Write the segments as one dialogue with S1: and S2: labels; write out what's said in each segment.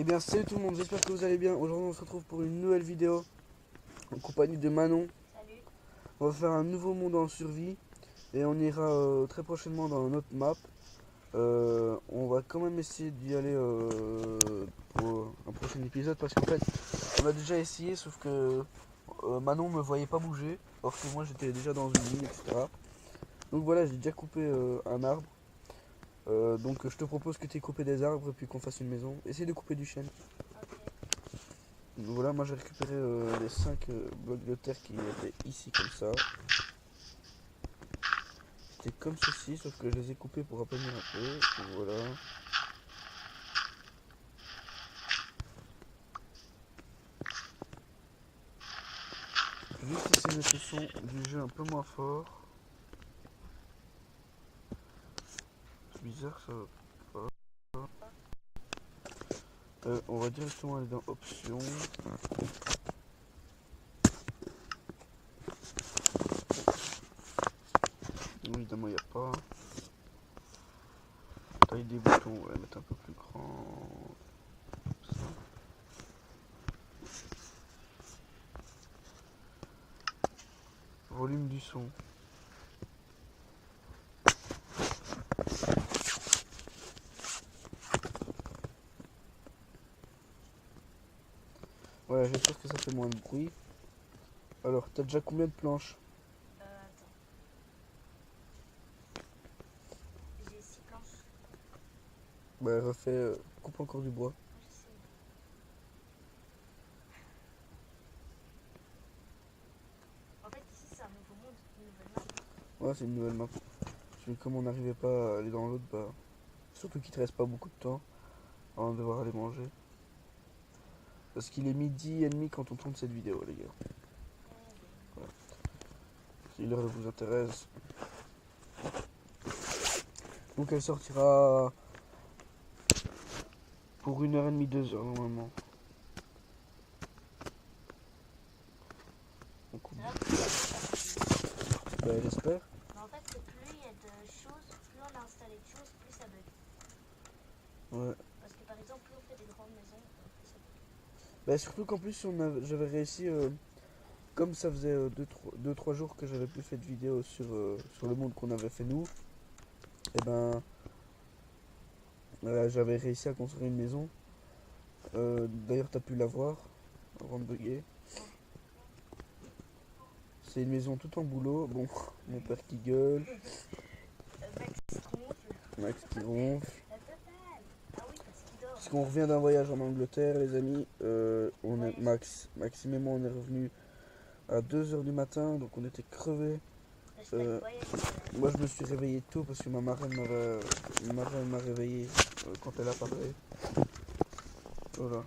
S1: bien salut tout le monde, j'espère que vous allez bien. Aujourd'hui on se retrouve pour une nouvelle vidéo en compagnie de Manon.
S2: Salut.
S1: On va faire un nouveau monde en survie et on ira très prochainement dans notre map. On va quand même essayer d'y aller pour un prochain épisode parce qu'en fait on a déjà essayé sauf que Manon me voyait pas bouger alors que moi j'étais déjà dans une ligne, etc. Donc voilà, j'ai déjà coupé un arbre. Donc je te propose que tu aies coupé des arbres et puis qu'on fasse une maison. Essaye de couper du chêne.
S2: Ok.
S1: Donc voilà, moi j'ai récupéré les 5 blocs de terre qui étaient ici comme ça. C'était comme ceci, sauf que je les ai coupés pour aplanir un peu. Donc voilà. Juste essayer de mettre le son du jeu un peu moins fort. C'est bizarre ça va pas. On va directement aller dans options. Évidemment il n'y a pas. Taille des boutons, on va mettre un peu plus grand. Comme ça. Volume du son. Voilà, j'espère que ça fait moins de bruit. Alors, t'as déjà combien de planches?
S2: Attends. J'ai 6 planches.
S1: Bah, refais, coupe encore du bois.
S2: Je sais. En fait, ici, c'est un nouveau monde, une nouvelle map.
S1: Ouais, c'est une nouvelle map. Mais comme on n'arrivait pas à aller dans l'autre, bah. Surtout qu'il te reste pas beaucoup de temps avant de devoir aller manger. Parce qu'il est 12h30 quand on tourne cette vidéo, les gars. Voilà. Si l'heure vous intéresse. Donc elle sortira pour 1h30, 2h normalement. On coupe. Bah, j'espère.
S2: Mais en fait, plus il y a de choses, plus on a installé de choses, plus ça bug.
S1: Ouais.
S2: Parce que par exemple, plus on fait des grandes maisons, plus ça bug.
S1: Bah, surtout qu'en plus, j'avais réussi. Comme ça faisait 2-3 jours que j'avais plus fait de vidéo sur le monde qu'on avait fait nous, et ben j'avais réussi à construire une maison. D'ailleurs, t'as pu la voir avant de bugger. C'est une maison tout en boulot. Bon, mon père qui gueule,
S2: Max qui ronfle.
S1: Max qui ronfle.
S2: La totale. Ah oui, parce qu'il dort.
S1: Parce qu'on revient d'un voyage en Angleterre, les amis.
S2: Ouais.
S1: Maxime et moi, on est revenus à 2h du matin, donc on était crevés.
S2: J'espère que voyage.
S1: Moi, je me suis réveillé tôt parce que ma marraine m'a réveillé quand elle a parlé. Voilà.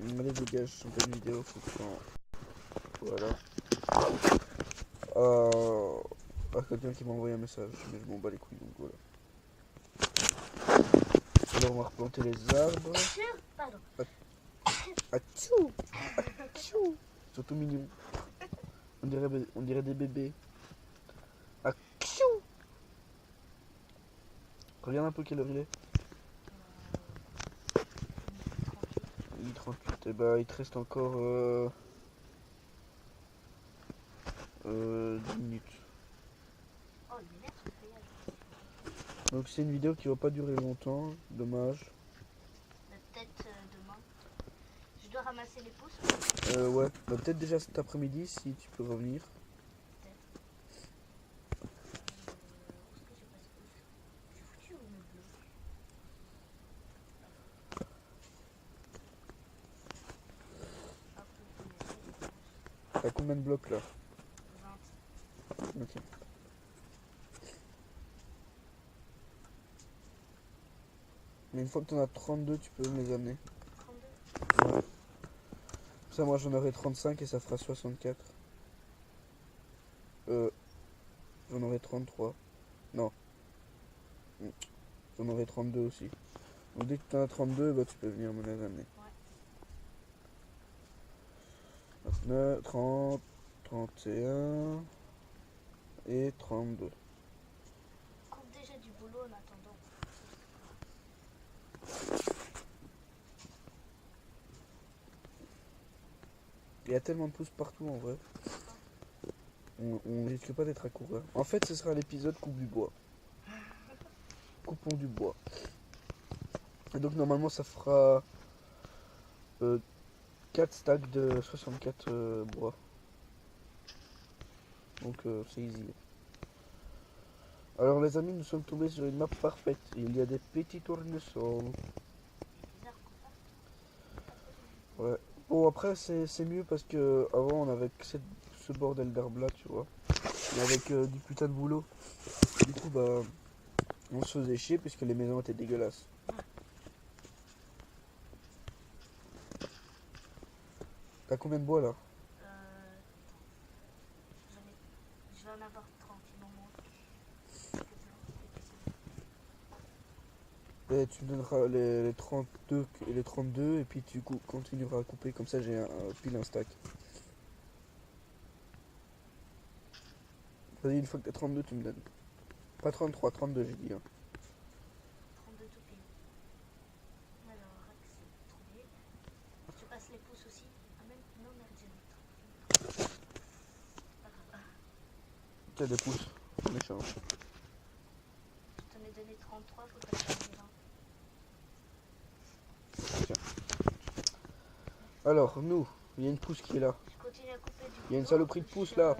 S1: Allez, dégage, je fais une vidéo, faut que voilà. Quelqu'un qui m'a envoyé un message, mais je m'en bats les couilles, donc voilà. Alors, on va replanter les arbres.
S2: Pardon.
S1: Atchou! Atchou! Ils sont tout mignons. On dirait des bébés. Atchou! Regarde un peu quelle heure il est. 38. Et bah, il te reste encore 10 minutes.
S2: Oh, il m'énerve ce feuillage.
S1: Donc, c'est une vidéo qui va pas durer longtemps. Dommage.
S2: Mais peut-être demain. Je dois ramasser les pousses.
S1: Ouais, bah, peut-être déjà cet après-midi si tu peux revenir.
S2: Où est-ce que j'ai pas ce pouce? J'ai foutu où mes blocs? Hop,
S1: T'as combien de blocs là?
S2: 20.
S1: Ok. Mais une fois que t'en as 32, tu peux me les amener.
S2: 32.
S1: Ouais. Ça, moi j'en aurai 35 et ça fera 64. J'en aurai 33. Non. J'en aurai 32 aussi. Donc dès que t'en as 32, bah tu peux venir me les amener.
S2: Ouais.
S1: 29, 30, 31 et 32.
S2: Coupe déjà du boulot en attendant.
S1: Il y a tellement de pouces partout en vrai. On risque pas d'être à court. Hein. En fait, ce sera l'épisode coupe du bois. Coupons du bois. Et donc normalement ça fera 4 stacks de 64 bois. Donc c'est easy. Alors les amis, nous sommes tombés sur une map parfaite. Il y a des petits tournesols.
S2: Bizarre qu'on parte. Pas trop de vie.
S1: Ouais. Bon après c'est mieux parce que avant on avait que ce bordel d'herbe là, tu vois. Mais avec du putain de boulot. Du coup bah on se faisait chier puisque les maisons étaient dégueulasses. T'as combien de bois là?
S2: Je vais en avoir 30, il m'en manque.
S1: Et tu me donneras les 32 et les 32 et puis tu continueras à couper comme ça j'ai pile un stack. Vas-y, une fois que t'as 32 tu me donnes. Pas 33, 32 j'ai dit. Hein.
S2: 32 tout pile. Alors, c'est trouvé. Tu passes les pouces aussi. Ah, même non, merde, j'ai mis 30. Pas grave.
S1: T'as des pouces, méchant.
S2: Je t'en ai donné 33, faut pas faire 20.
S1: Alors, nous, il y a une pousse qui est là.
S2: Je continue à couper du
S1: Il y a une
S2: boulot,
S1: saloperie de pouce là.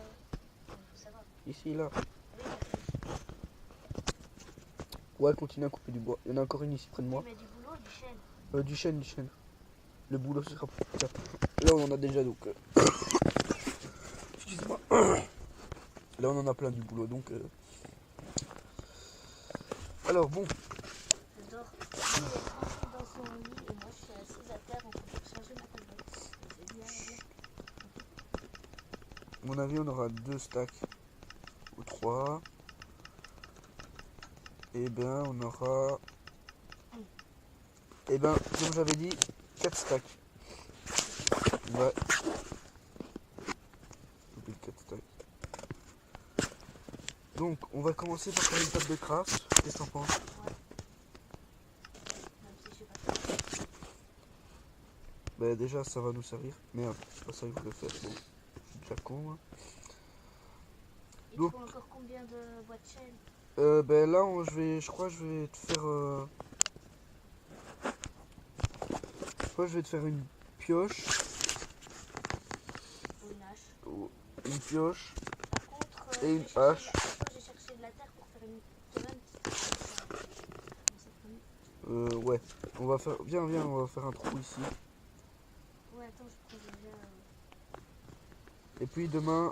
S2: Ça va.
S1: Ici, là.
S2: Oui,
S1: Ouais, continue à couper du bois. Il y en a encore une ici près de moi.
S2: mais du boulot, du chêne.
S1: Du chêne, du chêne. Le boulot, ce sera plus tard. Là, on en a déjà donc. Excuse-moi. Là, on en a plein du boulot donc. Alors, bon.
S2: Je dors. Lui, il est tranquille dans son lit et moi, je suis assise à terre en train de changer ma tablette. C'est bien, bien.
S1: À mon avis, on aura 2 stacks. Ou 3. Et ben, on aura. Et ben, comme j'avais dit, 4 stacks. Ouais. 4 stacks. Donc, on va commencer par faire une table de craft. Qu'est-ce que t'en penses?
S2: Même si je sais pas faire.
S1: Bah, déjà, ça va nous servir. Merde, c'est pas ça que je voulais faire. Bon, je suis déjà con. Hein.
S2: Il
S1: Donc-
S2: te faut encore combien de boîtes de chêne?
S1: Ben là, je crois que je vais te faire. Je crois que je vais te faire une pioche.
S2: Ou une hache?
S1: Ou une pioche.
S2: Par contre,
S1: Et une
S2: j'ai cherché
S1: hache.
S2: j'ai cherché de la terre pour faire une torrente.
S1: Ouais. On va faire. Viens, on va faire un trou ici.
S2: Ouais, attends, je prends déjà.
S1: Et puis demain,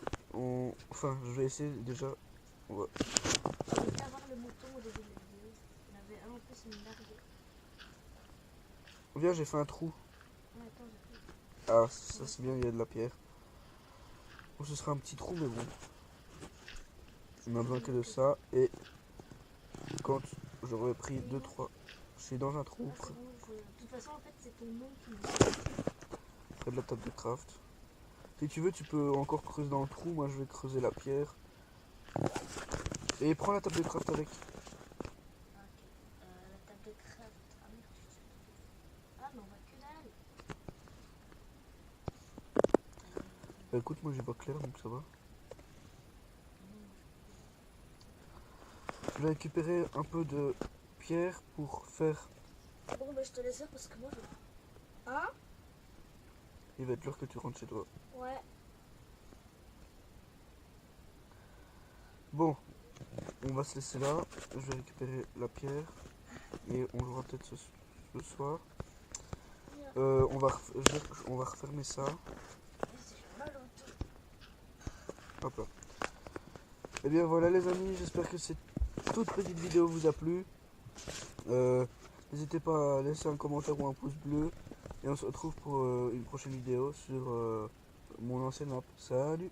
S1: enfin, je vais essayer déjà. On va.
S2: Je voulais avoir le mouton au début de la vidéo. Il y en avait un en plus, il me larguait.
S1: Viens, j'ai fait un trou.
S2: Ouais, attends, j'ai fait.
S1: Ah, ça c'est bien, il y a de la pierre. Bon, ce sera un petit trou, mais bon. On a besoin que de ça. Et quand j'aurai pris 2-3. C'est dans un trou,
S2: Ah, c'est bon, de toute façon, en fait, c'est ton nom qui me.
S1: près de la table de craft. Si tu veux, tu peux encore creuser dans le trou. Moi, je vais creuser la pierre. Et prends la table de craft avec.
S2: Ah, ok. La table de craft. Ah merde, je suis. Ah, mais on voit que dalle.
S1: Bah, écoute, moi j'ai pas clair, donc ça va. Je vais récupérer un peu de pierre pour faire.
S2: Bon, bah, je te laisse faire parce que moi, je. Hein?
S1: Il va être l'heure que tu rentres chez toi.
S2: Ouais.
S1: Bon, on va se laisser là. Je vais récupérer la pierre. Et on jouera peut-être ce soir. On va refermer ça.
S2: J'ai mal au dos.
S1: Hop là. Et bien voilà les amis, j'espère que cette toute petite vidéo vous a plu. N'hésitez pas à laisser un commentaire ou un pouce bleu. Et on se retrouve pour une prochaine vidéo sur mon ancienne map. Salut!